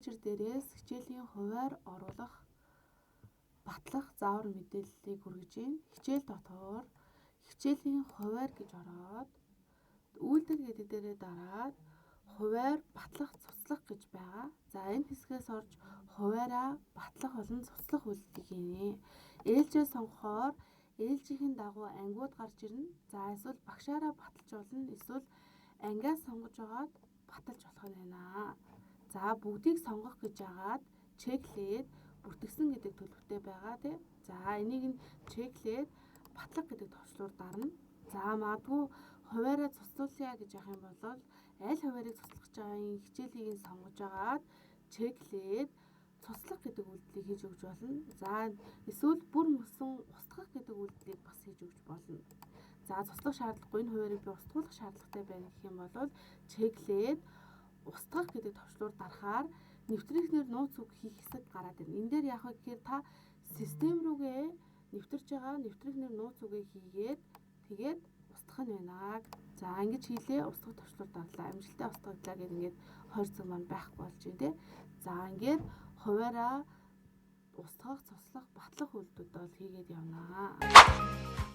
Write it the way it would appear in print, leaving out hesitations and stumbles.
хичээр дээрээс хичээлийн хуваар оруулах, батлах заавар мэдээллийг хүргэж байна. Хичээл дотор хичээлийн хуваар гэж ороод үйлдэл гэдэг дээрээ дараад хуваар батлах, цуцлах гэж байгаа. За энэ хэсгээс орж хуваараа батлах болон цуцлах үйлдэлийг хийнэ. Ээлжээ сонгохоор ээлжийн дагуу ангиуд гарч ирнэ. За эсвэл багшаараа баталж болно. Эсвэл ангиас сонгож агаад баталж болох нь байна. За бүгдийг сонгох гэж агаад чеклээд бүртгэсэн гэдэг төлөвтэй байгаа тийм. За энийг нь чеклээд батлах гэдэг товчлуур дарна. За магадгүй хуваараа цуцлуулъя гэж явах юм бол аль хуваарийг цуцлах гэж байгаагийн хичээлийг нь сонгож агаад чеклээд цуцлах гэдэг үйлдэлийг хийж өгч болно. За эсвэл бүр мөсөн устгах гэдэг үйлдэлийг бас хийж өгч болно. За цуцлах шаардлагагүй энэ хуваарийг би устгуулах шаардлагатай байна гэх юм бол чеклээд устгах гэдэг товчлуур дарахаар нэвтрүүлэгнэр нууц үг хийх хэсэг гараад ирнэ. Энэ дээр яах вэ гэхээр та систем рүүгээ нэвтэрж байгаа нэвтрүүлэгнэр нууц үгээ хийгээд тэгээд устгах нь байна. За ингэж хийлээ, устгах товчлуур дарлаа. Амжилттай устгаглаа гэд ингээд 20 цаг маань байхгүй болж байна тий. За ингээд хуваараа устгах, цуцлах, батлах үйлдэлүүд бол хийгээд явнаа.